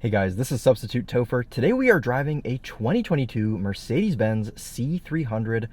Hey guys, this is Substitute Topher. Today we are driving a 2022 Mercedes-Benz C300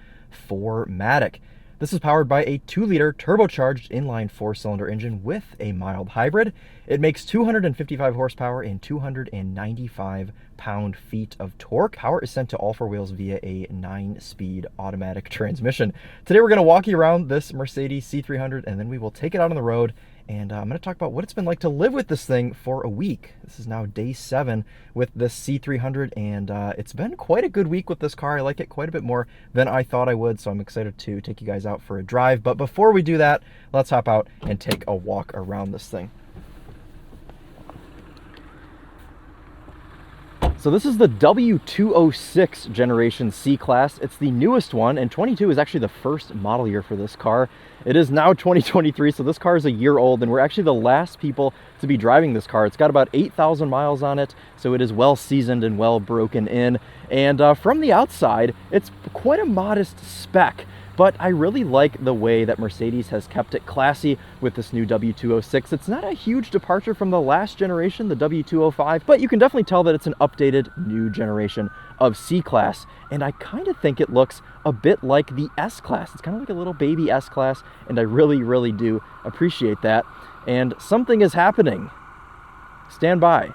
4MATIC. This is powered by a 2-liter turbocharged inline 4-cylinder engine with a mild hybrid. It makes 255 horsepower and 295 pound-feet of torque. Power is sent to all four wheels via a 9-speed automatic transmission. Today we're going to walk you around this Mercedes C300 and then we will take it out on the road. And I'm going to talk about what it's been like to live with this thing for a week. This is now day 7 with this C300, and it's been quite a good week with this car. I like it quite a bit more than I thought I would, so I'm excited to take you guys out for a drive. But before we do that, let's hop out and take a walk around this thing. So this is the W206 generation C-Class. It's the newest one, and 22 is actually the first model year for this car. It is now 2023, so this car is a year old, and we're actually the last people to be driving this car. It's got about 8,000 miles on it, so it is well seasoned and well broken in. And from the outside, it's quite a modest spec. But I really like the way that Mercedes has kept it classy with this new W206. It's not a huge departure from the last generation, the W205, but you can definitely tell that it's an updated new generation of C-Class. And I kind of think it looks a bit like the S-Class. It's kind of like a little baby S-Class, and I really, really do appreciate that. And something is happening. Stand by.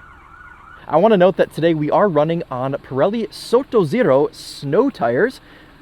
I want to note that today we are running on Pirelli Sottozero snow tires.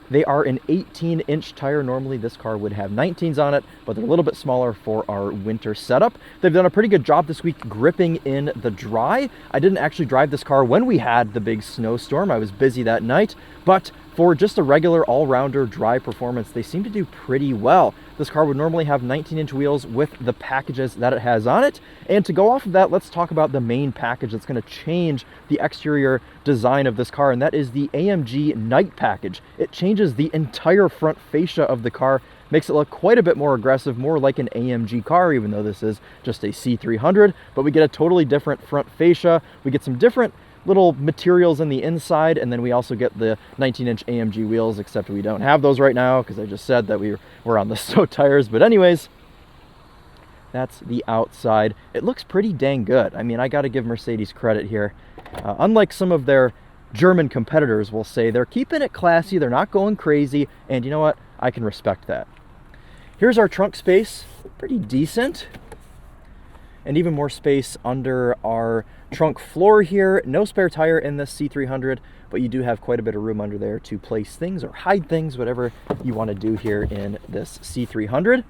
They are an 18-inch tire. Normally this car would have 19s on it, but they're a little bit smaller for our winter setup. They've done a pretty good job this week gripping in the dry. I didn't actually drive this car when we had the big snowstorm. I was busy that night, but for just a regular all-rounder dry performance, they seem to do pretty well. This car would normally have 19-inch wheels with the packages that it has on it. And to go off of that, let's talk about the main package that's going to change the exterior design of this car, and that is the AMG Night package. It changes the entire front fascia of the car, makes it look quite a bit more aggressive, more like an AMG car, even though this is just a C300. But we get a totally different front fascia. We get some different little materials in the inside, and then we also get the 19-inch AMG wheels, except we don't have those right now because I just said that we're on the snow tires. But anyways, that's the outside. It looks pretty dang good. I mean, I got to give Mercedes credit here. Unlike some of their German competitors, will say, they're keeping it classy, they're not going crazy, and you know what? I can respect that. Here's our trunk space, pretty decent. And even more space under our trunk floor here. No spare tire in this C300, but you do have quite a bit of room under there to place things or hide things, whatever you want to do here in this C300.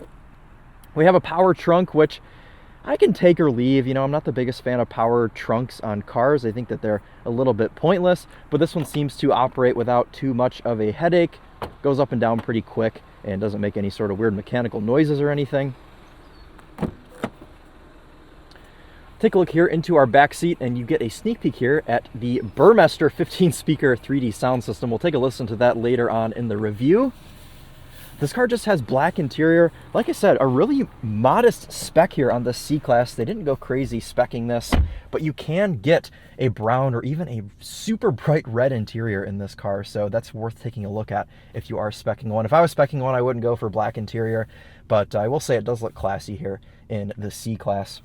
We have a power trunk, which I can take or leave. You know, I'm not the biggest fan of power trunks on cars. I think that they're a little bit pointless, but this one seems to operate without too much of a headache. Goes up and down pretty quick and doesn't make any sort of weird mechanical noises or anything. Take a look here into our back seat, and you get a sneak peek here at the Burmester 15-speaker 3D sound system. We'll take a listen to that later on in the review. This car just has black interior. Like I said, a really modest spec here on the C-Class. They didn't go crazy specking this, but you can get a brown or even a super bright red interior in this car, so that's worth taking a look at if you are specking one. If I was specking one, I wouldn't go for black interior, but I will say it does look classy here in the C-Class.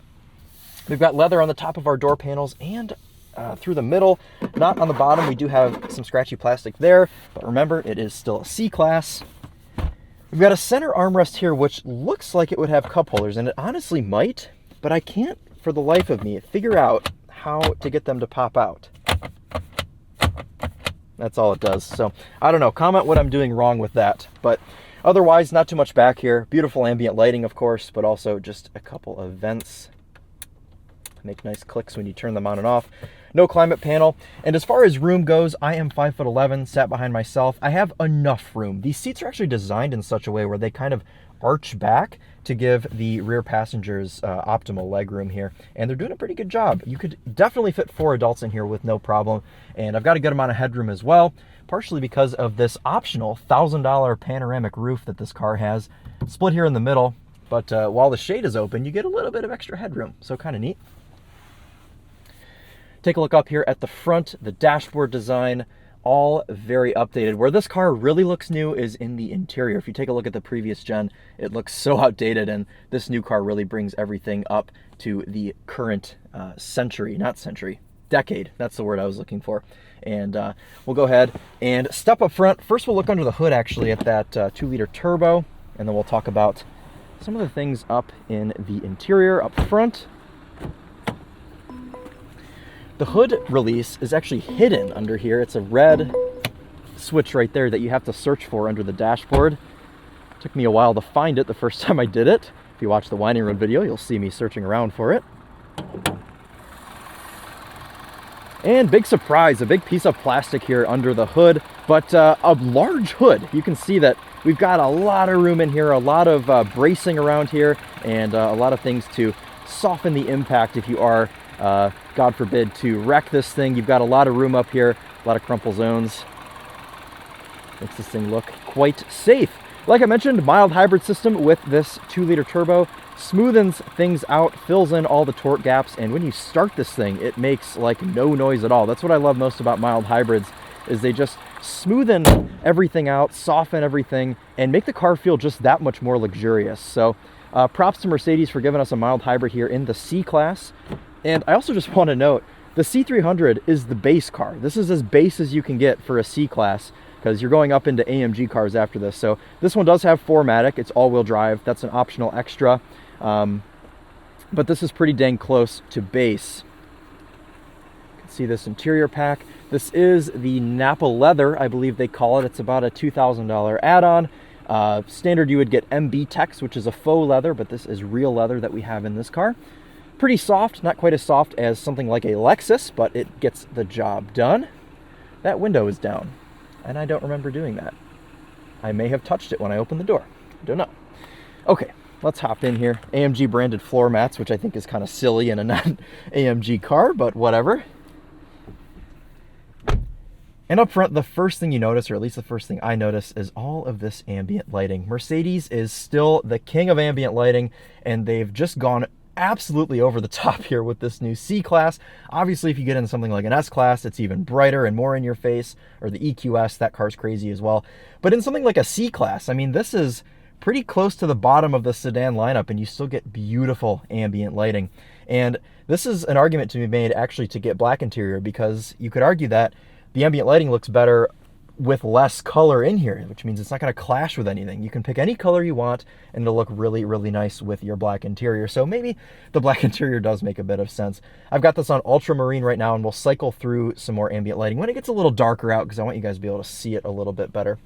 We've got leather on the top of our door panels and through the middle, not on the bottom. We do have some scratchy plastic there, but remember, it is still a C-Class. We've got a center armrest here, which looks like it would have cup holders, and it honestly might, but I can't, for the life of me, figure out how to get them to pop out. That's all it does. So I don't know, comment what I'm doing wrong with that, but otherwise, not too much back here. Beautiful ambient lighting, of course, but also just a couple of vents. Make nice clicks when you turn them on and off. No climate panel. And as far as room goes, I am 5'11", sat behind myself. I have enough room. These seats are actually designed in such a way where they kind of arch back to give the rear passengers optimal leg room here. And they're doing a pretty good job. You could definitely fit 4 adults in here with no problem. And I've got a good amount of headroom as well, partially because of this optional $1,000 panoramic roof that this car has. Split here in the middle, but while the shade is open, you get a little bit of extra headroom. So kind of neat. Take a look up here at the front, the dashboard design, all very updated. Where this car really looks new is in the interior. If you take a look at the previous gen, it looks so outdated, and this new car really brings everything up to the current decade. That's the word I was looking for. And we'll go ahead and step up front. First, we'll look under the hood actually at that 2-liter turbo, and then we'll talk about some of the things up in the interior up front. The hood release is actually hidden under here. It's a red switch right there that you have to search for under the dashboard. It took me a while to find it the first time I did it. If you watch the winding road video, you'll see me searching around for it. And big surprise, a big piece of plastic here under the hood, but a large hood. You can see that we've got a lot of room in here, a lot of bracing around here, and a lot of things to soften the impact if you are, God forbid, to wreck this thing. You've got a lot of room up here, a lot of crumple zones. Makes this thing look quite safe. Like I mentioned, mild hybrid system with this 2-liter turbo. Smoothens things out, fills in all the torque gaps, and when you start this thing, it makes like no noise at all. That's what I love most about mild hybrids, is they just smoothen everything out, soften everything, and make the car feel just that much more luxurious. So props to Mercedes for giving us a mild hybrid here in the C-Class. And I also just want to note, the C300 is the base car. This is as base as you can get for a C-Class, because you're going up into AMG cars after this. So this one does have 4MATIC. It's all-wheel drive. That's an optional extra. But this is pretty dang close to base. You can see this interior pack. This is the Napa leather, I believe they call it. It's about a $2,000 add-on. Standard you would get MB Tex, which is a faux leather, but this is real leather that we have in this car. Pretty soft, not quite as soft as something like a Lexus, but it gets the job done. That window is down, and I don't remember doing that. I may have touched it when I opened the door. I don't know. Okay. Let's hop in here. AMG branded floor mats, which I think is kind of silly in a non-AMG car, but whatever. And up front, the first thing you notice, or at least the first thing I notice, is all of this ambient lighting. Mercedes is still the king of ambient lighting, and they've just gone absolutely over the top here with this new C-Class. Obviously, if you get into something like an S-Class, it's even brighter and more in your face, or the EQS, that car's crazy as well. But in something like a C-Class, I mean, this is pretty close to the bottom of the sedan lineup, and you still get beautiful ambient lighting. And this is an argument to be made actually to get black interior, because you could argue that the ambient lighting looks better with less color in here, which means it's not going to clash with anything. You can pick any color you want and it'll look really, really nice with your black interior. So maybe the black interior does make a bit of sense. I've got this on ultramarine right now, and we'll cycle through some more ambient lighting when it gets a little darker out, because I want you guys to be able to see it a little bit better.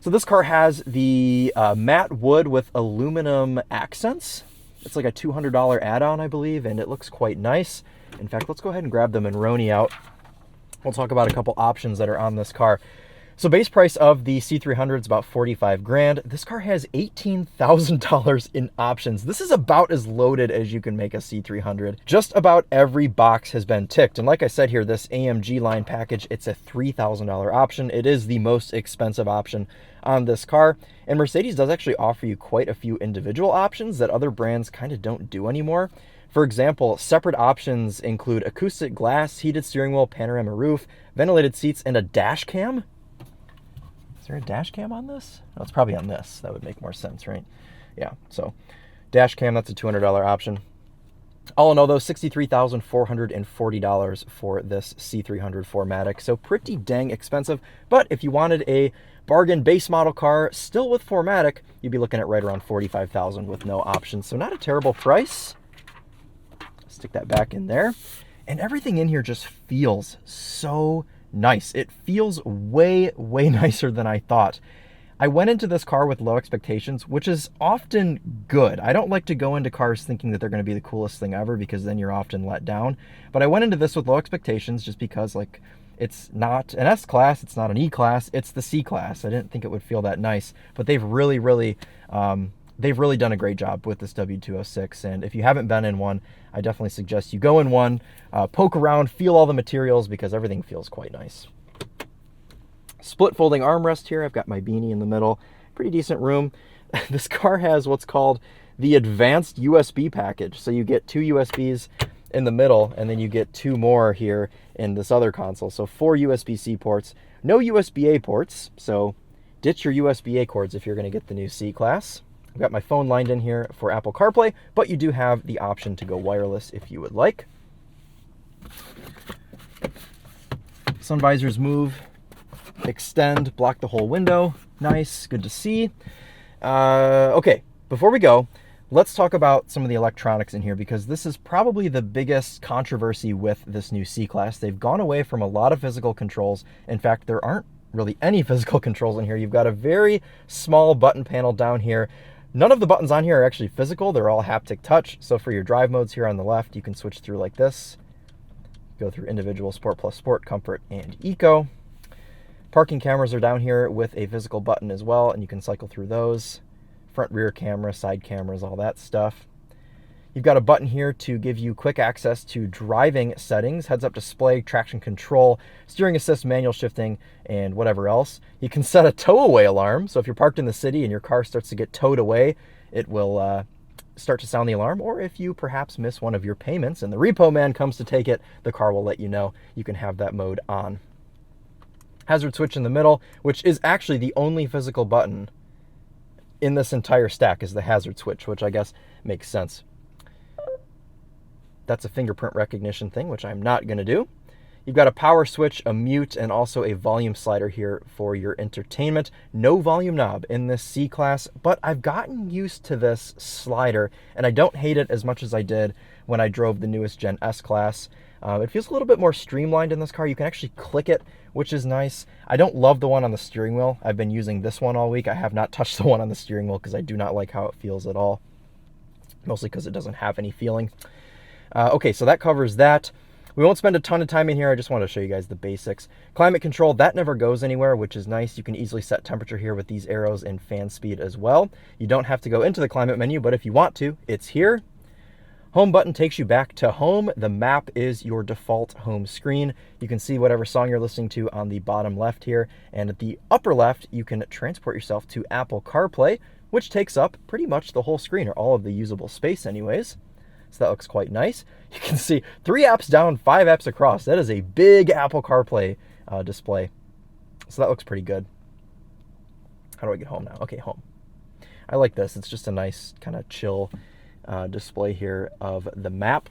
So this car has the matte wood with aluminum accents. It's like a $200 add-on, I believe, and it looks quite nice. In fact, let's go ahead and grab the Monroney out. We'll talk about a couple options that are on this car. So base price of the C300 is about $45 grand. This car has $18,000 in options. This is about as loaded as you can make a C300. Just about every box has been ticked. And like I said here, this AMG line package, it's a $3,000 option. It is the most expensive option on this car. And Mercedes does actually offer you quite a few individual options that other brands kind of don't do anymore. For example, separate options include acoustic glass, heated steering wheel, panorama roof, ventilated seats, and a dash cam. Is there a dash cam on this? No, it's probably on this. That would make more sense, right? Yeah, so dash cam, that's a $200 option. All in all, though, $63,440 for this C300 4MATIC. So pretty dang expensive. But if you wanted a bargain base model car still with 4MATIC, you'd be looking at right around $45,000 with no options. So not a terrible price. Stick that back in there. And everything in here just feels so nice. It feels way, way nicer than I thought. I went into this car with low expectations, which is often good. I don't like to go into cars thinking that they're going to be the coolest thing ever, because then you're often let down. But I went into this with low expectations just because, like, it's not an S-Class, it's not an E-Class, it's the C-Class. I didn't think it would feel that nice, but they've really done a great job with this W206. And if you haven't been in one, I definitely suggest you go in one, poke around, feel all the materials, because everything feels quite nice. Split folding armrest here. I've got my beanie in the middle. Pretty decent room. This car has what's called the advanced USB package. So you get 2 USBs in the middle, and then you get 2 more here in this other console. So 4 USB-C ports, no USB-A ports. So ditch your USB-A cords if you're going to get the new C-Class. I've got my phone lined in here for Apple CarPlay, but you do have the option to go wireless if you would like. Sun visors move, extend, block the whole window. Nice, good to see. Okay, before we go, let's talk about some of the electronics in here, because this is probably the biggest controversy with this new C-Class. They've gone away from a lot of physical controls. In fact, there aren't really any physical controls in here. You've got a very small button panel down here. None of the buttons on here are actually physical. They're all haptic touch. So for your drive modes here on the left, you can switch through like this. Go through individual, sport plus sport, comfort, and eco. Parking cameras are down here with a physical button as well, and you can cycle through those. Front rear camera, side cameras, all that stuff. You've got a button here to give you quick access to driving settings, heads-up display, traction control, steering assist, manual shifting, and whatever else. You can set a tow-away alarm, so if you're parked in the city and your car starts to get towed away, it will start to sound the alarm. Or if you perhaps miss one of your payments and the repo man comes to take it, the car will let you know. You can have that mode on. Hazard switch in the middle, which is actually the only physical button in this entire stack, is the hazard switch, which I guess makes sense. That's a fingerprint recognition thing, which I'm not going to do. You've got a power switch, a mute, and also a volume slider here for your entertainment. No volume knob in this C-Class, but I've gotten used to this slider, and I don't hate it as much as I did when I drove the newest Gen S-Class. It feels a little bit more streamlined in this car. You can actually click it, which is nice. I don't love the one on the steering wheel. I've been using this one all week. I have not touched the one on the steering wheel because I do not like how it feels at all, mostly because it doesn't have any feeling. Okay, so that covers that. We won't spend a ton of time in here. I just want to show you guys the basics. Climate control, that never goes anywhere, which is nice. You can easily set temperature here with these arrows and fan speed as well. You don't have to go into the climate menu, but if you want to, it's here. Home button takes you back to home. The map is your default home screen. You can see whatever song you're listening to on the bottom left here. And at the upper left, you can transport yourself to Apple CarPlay, which takes up pretty much the whole screen, or all of the usable space anyways. So that looks quite nice. You can see 3 apps down, 5 apps across. That is a big Apple CarPlay display. So that looks pretty good. How do I get home now? Okay, home. I like this. It's just a nice kind of chill display here of the map.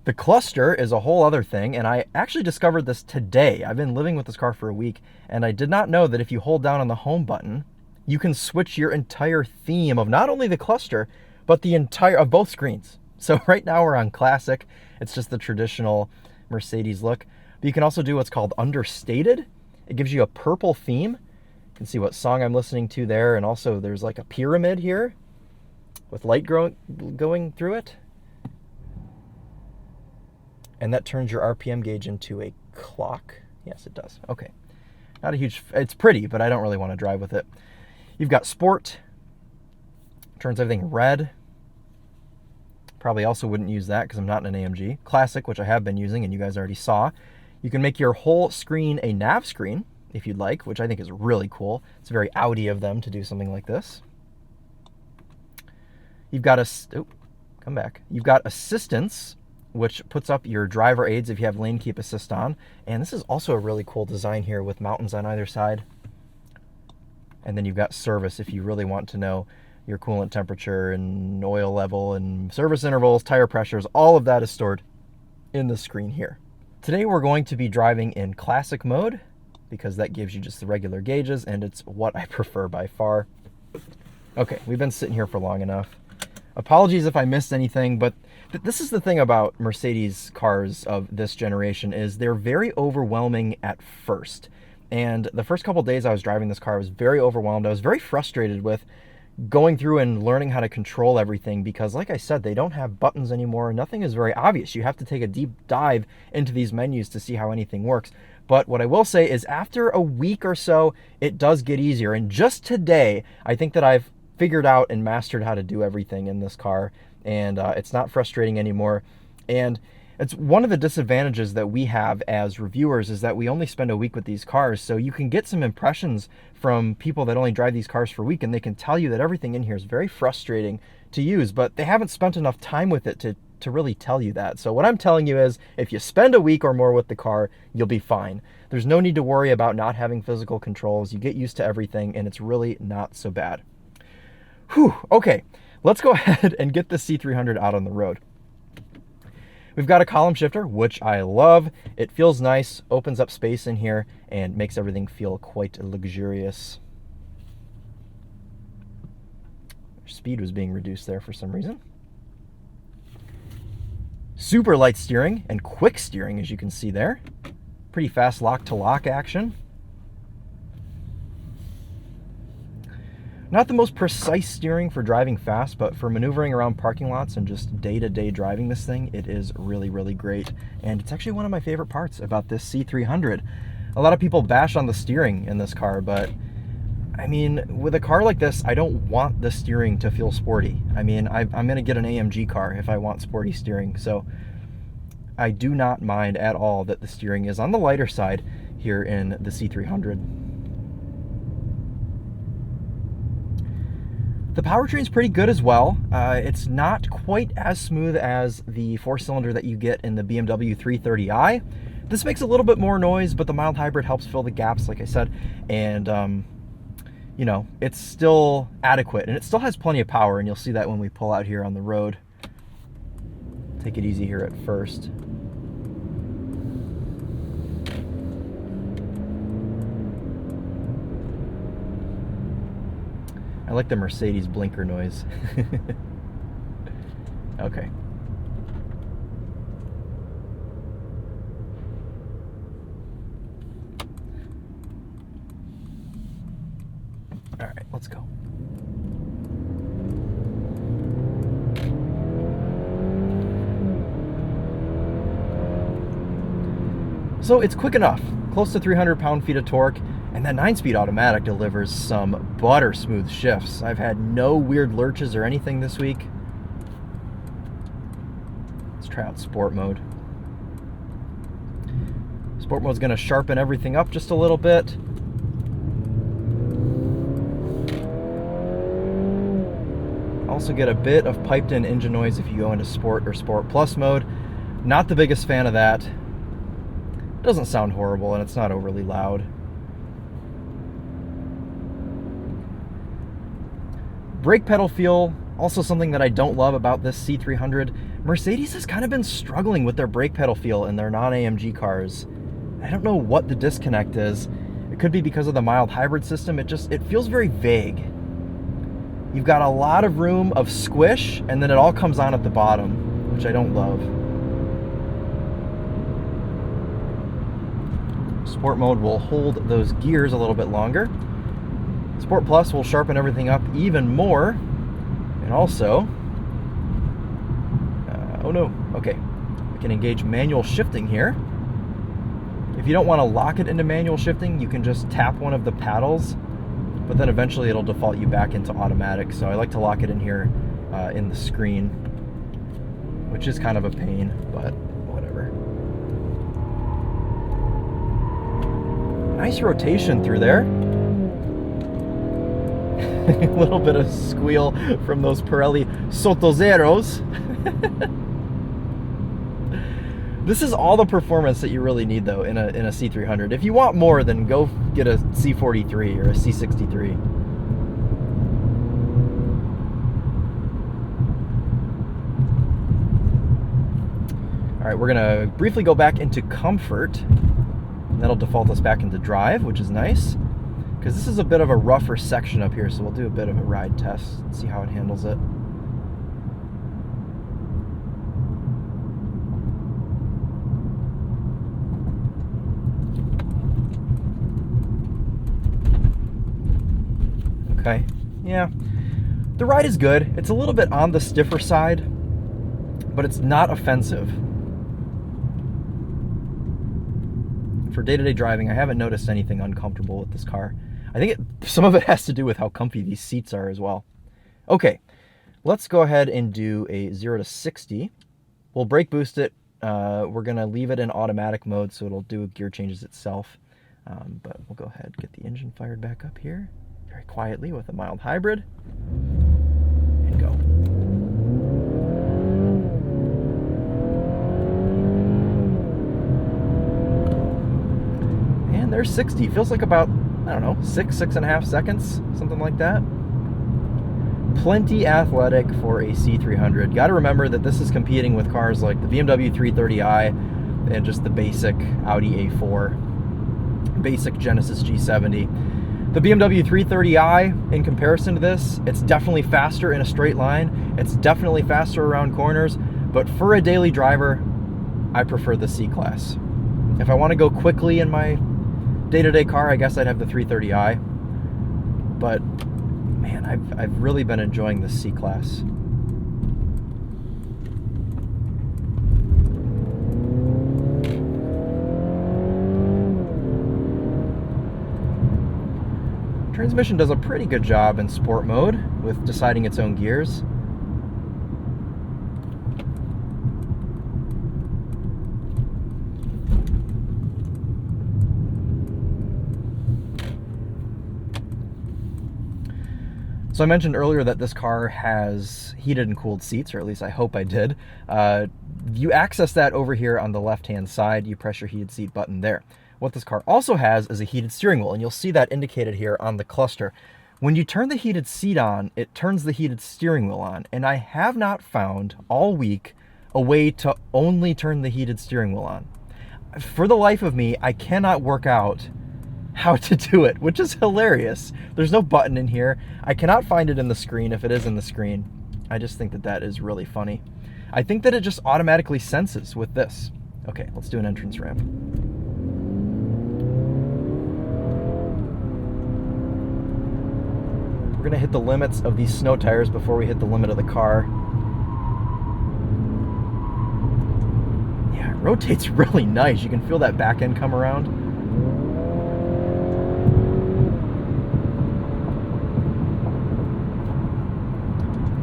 The cluster is a whole other thing, and I actually discovered this today. I've been living with this car for a week, and I did not know that if you hold down on the home button, you can switch your entire theme of not only the cluster, but the entire of both screens. So right now we're on Classic. It's just the traditional Mercedes look. But you can also do what's called Understated. It gives you a purple theme. You can see what song I'm listening to there, and also there's like a pyramid here with light going through it. And that turns your RPM gauge into a clock. Yes, it does. Okay. Not a huge... It's pretty, but I don't really want to drive with it. You've got Sport. Turns everything red. Probably also wouldn't use that because I'm not in an AMG. Classic, which I have been using and you guys already saw. You can make your whole screen a nav screen if you'd like, which I think is really cool. It's very Audi of them to do something like this. You've got You've got assistance, which puts up your driver aids if you have lane keep assist on. And this is also a really cool design here with mountains on either side. And then you've got service if you really want to know your coolant temperature and oil level and service intervals, tire pressures. All of that is stored in the screen here. Today we're going to be driving in classic mode because that gives you just the regular gauges, and it's what I prefer by far. Okay, we've been sitting here for long enough. Apologies if I missed anything, but this is the thing about Mercedes cars of this generation, is they're very overwhelming at first. And the first couple days I was driving this car, I was very overwhelmed. I was very frustrated with going through and learning how to control everything because, like I said, they don't have buttons anymore. Nothing is very obvious. You have to take a deep dive into these menus to see how anything works. But what I will say is after a week or so, it does get easier. And just today, I think that I've figured out and mastered how to do everything in this car, and it's not frustrating anymore. And it's one of the disadvantages that we have as reviewers is that we only spend a week with these cars, so you can get some impressions from people that only drive these cars for a week, and they can tell you that everything in here is very frustrating to use, but they haven't spent enough time with it to really tell you that. So what I'm telling you is, if you spend a week or more with the car, you'll be fine. There's no need to worry about not having physical controls. You get used to everything, and it's really not so bad. Whew, okay, let's go ahead and get the C300 out on the road. We've got a column shifter, which I love. It feels nice, opens up space in here, and makes everything feel quite luxurious. Speed was being reduced there for some reason. Super light steering and quick steering, as you can see there. Pretty fast lock-to-lock action. Not the most precise steering for driving fast, but for maneuvering around parking lots and just day-to-day driving this thing, it is really, really great. And it's actually one of my favorite parts about this C300. A lot of people bash on the steering in this car, but I mean, with a car like this, I don't want the steering to feel sporty. I mean, I'm going to get an AMG car if I want sporty steering, so I do not mind at all that the steering is on the lighter side here in the C300. The powertrain is pretty good as well. It's not quite as smooth as the 4-cylinder that you get in the BMW 330i. This makes a little bit more noise, but the mild hybrid helps fill the gaps, like I said, and you know, it's still adequate, and it still has plenty of power, and you'll see that when we pull out here on the road. Take it easy here at first. I like the Mercedes blinker noise. Okay. All right, let's go. So it's quick enough, close to 300 pound-feet of torque, and that 9-speed automatic delivers some butter smooth shifts. I've had no weird lurches or anything this week. Let's try out sport mode. Sport mode's gonna sharpen everything up just a little bit. Also get a bit of piped in engine noise if you go into Sport or Sport Plus mode. Not the biggest fan of that. It doesn't sound horrible and it's not overly loud. Brake pedal feel, also something that I don't love about this C300. Mercedes has kind of been struggling with their brake pedal feel in their non-AMG cars. I don't know what the disconnect is. It could be because of the mild hybrid system. It feels very vague. You've got a lot of room of squish, and then it all comes on at the bottom, which I don't love. Sport mode will hold those gears a little bit longer. Sport Plus will sharpen everything up even more. And also, oh no, okay. We can engage manual shifting here. If you don't want to lock it into manual shifting, you can just tap one of the paddles, but then eventually it'll default you back into automatic. So I like to lock it in here in the screen, which is kind of a pain, but whatever. Nice rotation through there. A little bit of squeal from those Pirelli Sotozeros. This is all the performance that you really need, though, in a C300. If you want more, then go get a C43 or a C63. All right, we're gonna briefly go back into comfort. That'll default us back into drive, which is nice, because this is a bit of a rougher section up here, so we'll do a bit of a ride test and see how it handles it. Okay, yeah, the ride is good. It's a little bit on the stiffer side, but it's not offensive. For day-to-day driving, I haven't noticed anything uncomfortable with this car. I think some of it has to do with how comfy these seats are as well. Okay, let's go ahead and do a 0 to 60. We'll brake boost it. We're gonna leave it in automatic mode so it'll do gear changes itself. But we'll go ahead and get the engine fired back up here very quietly with a mild hybrid, and go. And there's 60. Feels like about, I don't know, 6.5 seconds, something like that. plenty athletic for a C300. Got to remember that this is competing with cars like the BMW 330i and just the basic Audi A4, basic Genesis G70. The BMW 330i, in comparison to this, it's definitely faster in a straight line. It's definitely faster around corners, but for a daily driver, I prefer the C-Class. If I want to go quickly in my day-to-day car, I guess I'd have the 330i. But man, I've really been enjoying the C-Class. Transmission does a pretty good job in sport mode with deciding its own gears. So I mentioned earlier that this car has heated and cooled seats, or at least I hope I did. You access that over here on the left-hand side. You press your heated seat button there. What this car also has is a heated steering wheel, and you'll see that indicated here on the cluster. When you turn the heated seat on, it turns the heated steering wheel on, and I have not found all week a way to only turn the heated steering wheel on. For the life of me, I cannot work out how to do it, which is hilarious. There's no button in here. I cannot find it in the screen if it is in the screen. I just think that that is really funny. I think that it just automatically senses with this. Okay, let's do an entrance ramp. We're gonna hit the limits of these snow tires before we hit the limit of the car. Yeah, it rotates really nice. You can feel that back end come around.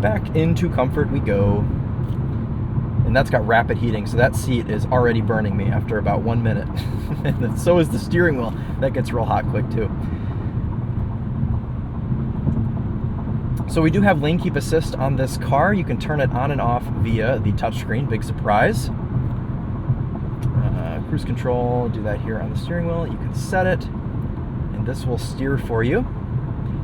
Back into comfort we go. And that's got rapid heating, so that seat is already burning me after about 1 minute. And so is the steering wheel. That gets real hot quick too. So we do have lane keep assist on this car. You can turn it on and off via the touchscreen, big surprise. Cruise control, do that here on the steering wheel. You can set it, and this will steer for you.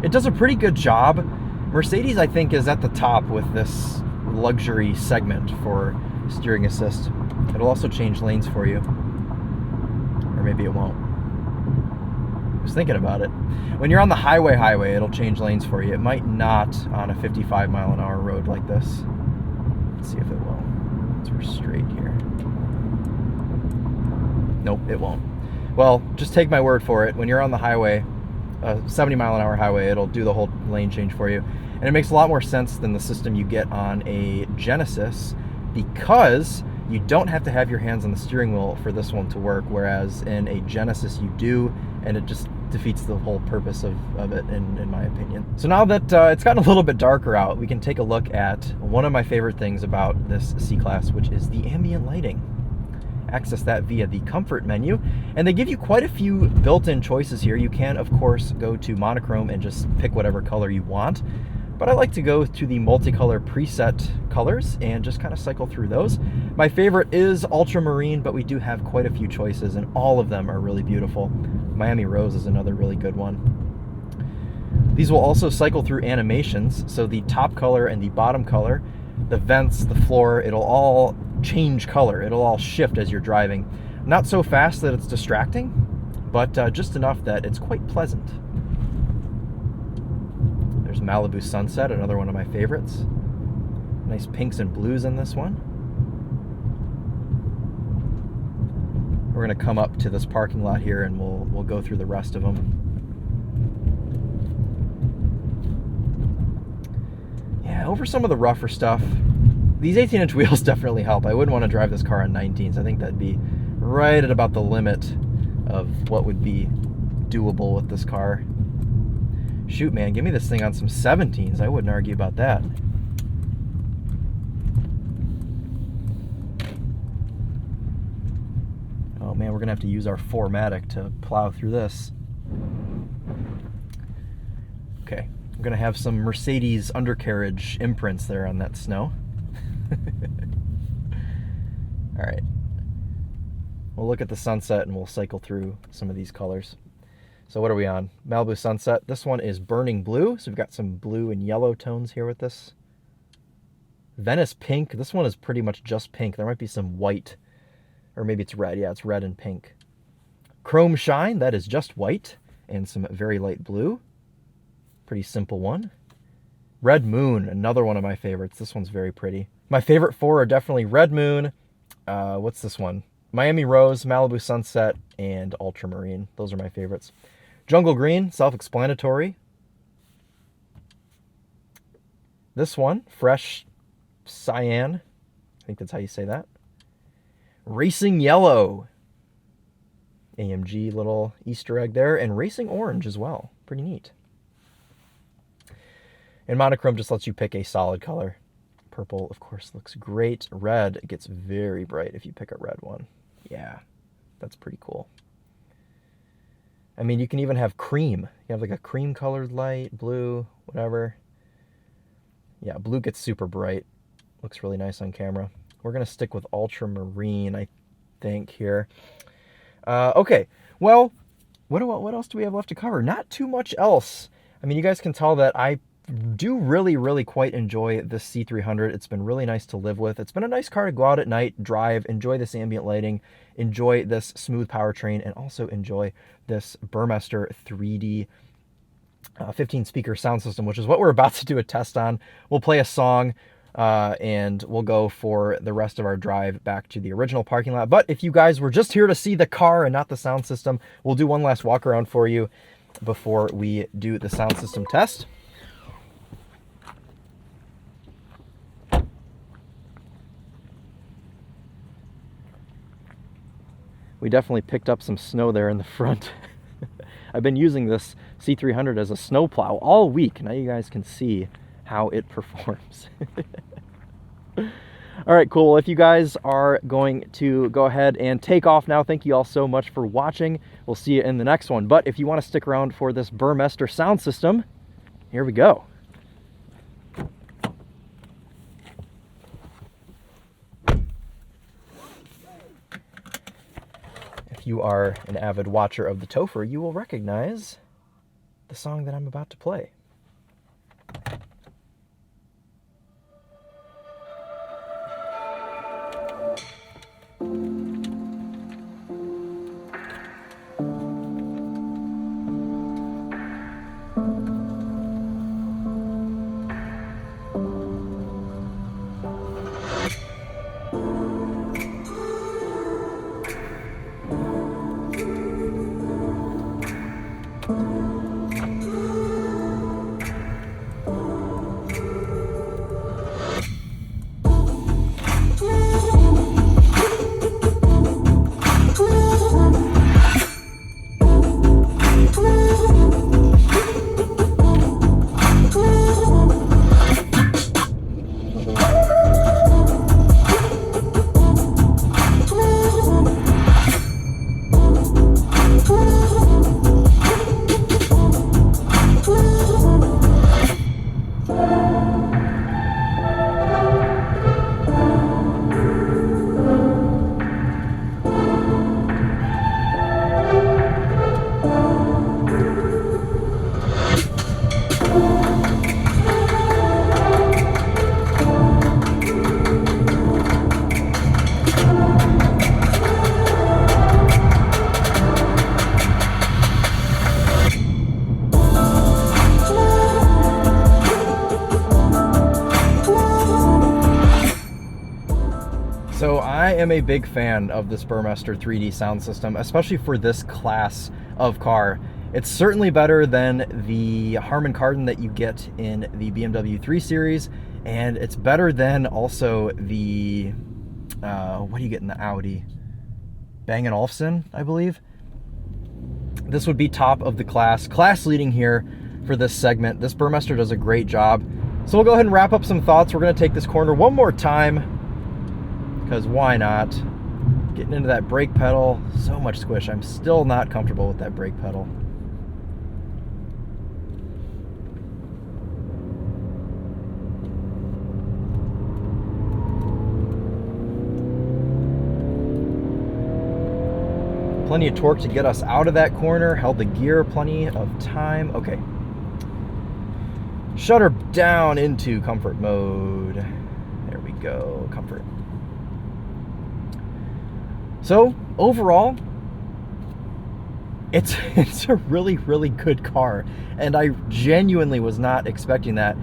It does a pretty good job. Mercedes, I think, is at the top with this luxury segment for steering assist. It'll also change lanes for you. Or maybe it won't. I was thinking about it. When you're on the highway, it'll change lanes for you. It might not on a 55-mile-an-hour road like this. Let's see if it will. Once we're straight here. Nope, it won't. Well, just take my word for it. When you're on the highway, a 70-mile-an-hour highway, it'll do the whole lane change for you. And it makes a lot more sense than the system you get on a Genesis, because you don't have to have your hands on the steering wheel for this one to work, whereas in a Genesis you do, and it just defeats the whole purpose of it, in my opinion. So now that it's gotten a little bit darker out, we can take a look at one of my favorite things about this C-Class, which is the ambient lighting. Access that via the comfort menu, and they give you quite a few built-in choices here. You can, of course, go to monochrome and just pick whatever color you want, but I like to go to the multicolor preset colors and just kind of cycle through those. My favorite is ultramarine, but we do have quite a few choices, and all of them are really beautiful. Miami Rose is another really good one. These will also cycle through animations, so the top color and the bottom color, the vents, the floor, it'll all change color. It'll all shift as you're driving. Not so fast that it's distracting, but just enough that it's quite pleasant. There's Malibu Sunset, another one of my favorites. Nice pinks and blues in this one. We're going to come up to this parking lot here and we'll go through the rest of them. Yeah, over some of the rougher stuff, these 18-inch wheels definitely help. I wouldn't want to drive this car on 19s. I think that'd be right at about the limit of what would be doable with this car. Shoot, man, give me this thing on some 17s. I wouldn't argue about that. Oh man, we're gonna have to use our 4MATIC to plow through this. Okay, I'm gonna have some Mercedes undercarriage imprints there on that snow. All right, we'll look at the sunset and we'll cycle through some of these colors. So what are we on? Malibu Sunset. This one is Burning Blue. So we've got some blue and yellow tones here with this. Venice Pink. This one is pretty much just pink. There might be some white, or maybe it's red. Yeah, it's red and pink. Chrome Shine. That is just white and some very light blue. Pretty simple one. Red Moon. Another one of my favorites. This one's very pretty. My favorite four are definitely Red Moon. What's this one? Miami Rose, Malibu Sunset, and Ultramarine. Those are my favorites. Jungle Green, self-explanatory. This one, Fresh Cyan. I think that's how you say that. Racing Yellow. AMG little Easter egg there. And Racing Orange as well. Pretty neat. And monochrome just lets you pick a solid color. Purple, of course, looks great. Red gets very bright if you pick a red one. Yeah, that's pretty cool. I mean, you can even have cream. You have like a cream colored light, blue, whatever. Yeah, blue gets super bright. Looks really nice on camera. We're going to stick with ultramarine, I think, here. Okay, well, what else do we have left to cover? Not too much else. I mean, you guys can tell that I do really quite enjoy this C300. It's been really nice to live with. It's been a nice car to go out at night, drive, enjoy this ambient lighting, enjoy this smooth powertrain, and also enjoy this Burmester 3D 15-speaker sound system, which is what we're about to do a test on. We'll play a song, and we'll go for the rest of our drive back to the original parking lot. But if you guys were just here to see the car and not the sound system, we'll do one last walk around for you before we do the sound system test. We definitely picked up some snow there in the front. I've been using this C300 as a snowplow all week. Now you guys can see how it performs. All right, cool. If you guys are going to go ahead and take off now, thank you all so much for watching. We'll see you in the next one. But if you want to stick around for this Burmester sound system, here we go. If you are an avid watcher of TheTopher, you will recognize the song that I'm about to play. So I am a big fan of this Burmester 3D sound system, especially for this class of car. It's certainly better than the Harman Kardon that you get in the BMW 3 Series, and it's better than also the, what do you get in the Audi? Bang & Olufsen, I believe. This would be top of the class leading here for this segment. This Burmester does a great job. So we'll go ahead and wrap up some thoughts. We're going to take this corner one more time, because why not? Getting into that brake pedal, so much squish. I'm still not comfortable with that brake pedal. plenty of torque to get us out of that corner, held the gear plenty of time. Okay. Shut her down into comfort mode. There we go, comfort. So, overall, it's a really, really good car. And I genuinely was not expecting that.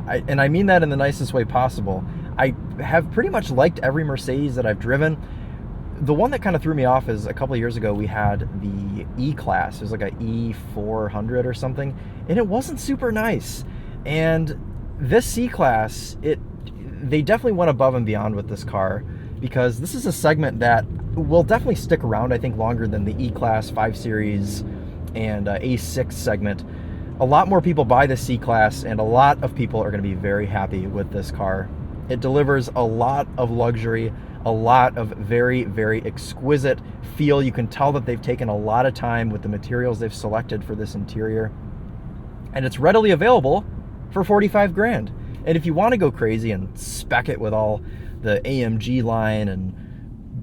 And I mean that in the nicest way possible. I have pretty much liked every Mercedes that I've driven. The one that kind of threw me off is a couple of years ago we had the E-Class. It was like a E400 or something, and it wasn't super nice. And this C-Class, they definitely went above and beyond with this car, because this is a segment that will definitely stick around, I think, longer than the E-Class, 5 Series, and A6 segment. A lot more people buy the C-Class, and a lot of people are going to be very happy with this car. It delivers a lot of luxury, a lot of very, very exquisite feel. You can tell that they've taken a lot of time with the materials they've selected for this interior. And it's readily available for 45 grand. And if you want to go crazy and spec it with all the AMG line and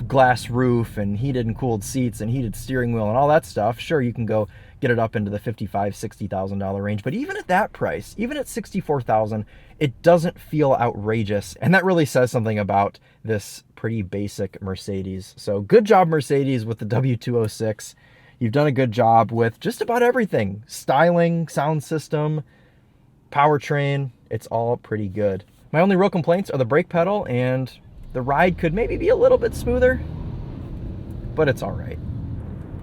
glass roof and heated and cooled seats and heated steering wheel and all that stuff, sure, you can go get it up into the $55,000, $60,000 range. But even at that price, even at $64,000, it doesn't feel outrageous. And that really says something about this pretty basic Mercedes. So good job, Mercedes, with the W206. You've done a good job with just about everything. Styling, sound system, powertrain, it's all pretty good. My only real complaints are the brake pedal, and the ride could maybe be a little bit smoother, but it's all right.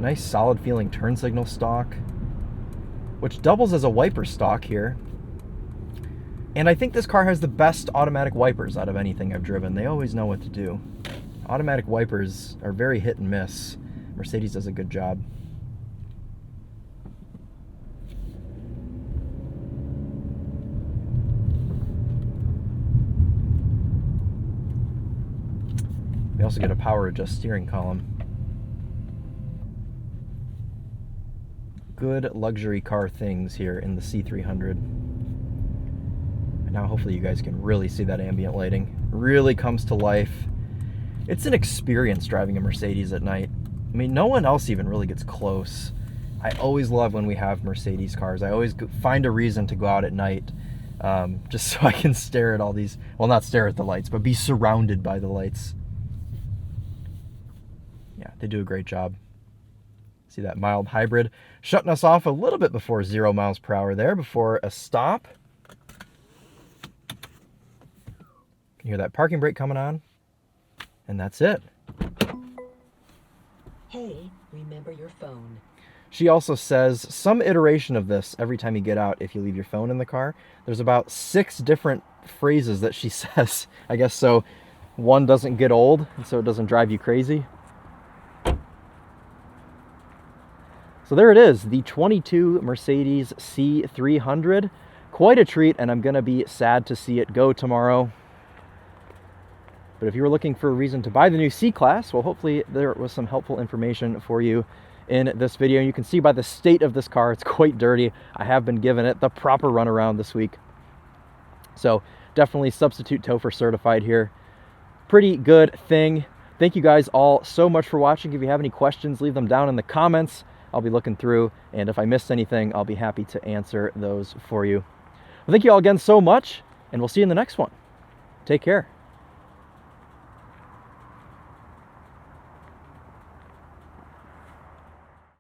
Nice solid feeling turn signal stalk, which doubles as a wiper stalk here. And I think this car has the best automatic wipers out of anything I've driven. They always know what to do. Automatic wipers are very hit and miss. Mercedes does a good job. We also get a power adjust steering column. Good luxury car things here in the C300. And now hopefully you guys can really see that ambient lighting. Really comes to life. It's an experience driving a Mercedes at night. I mean, no one else even really gets close. I always love when we have Mercedes cars. I always find a reason to go out at night, just so I can stare at all these, well, not stare at the lights, but be surrounded by the lights. Yeah, they do a great job. See that mild hybrid shutting us off a little bit before 0 miles per hour there, before a stop. Can you hear that parking brake coming on? And that's it. Hey, remember your phone. She also says some iteration of this every time you get out if you leave your phone in the car. There's about 6 different phrases that she says, I guess, so one doesn't get old and so it doesn't drive you crazy. So there it is, the 22 Mercedes C300. Quite a treat, and I'm going to be sad to see it go tomorrow. But if you were looking for a reason to buy the new C-Class, well, hopefully there was some helpful information for you in this video. You can see by the state of this car, it's quite dirty. I have been giving it the proper runaround this week. So definitely substitute TOPHER certified here. Pretty good thing. Thank you guys all so much for watching. If you have any questions, leave them down in the comments. I'll be looking through, and if I missed anything, I'll be happy to answer those for you. Well, thank you all again so much, and we'll see you in the next one. Take care.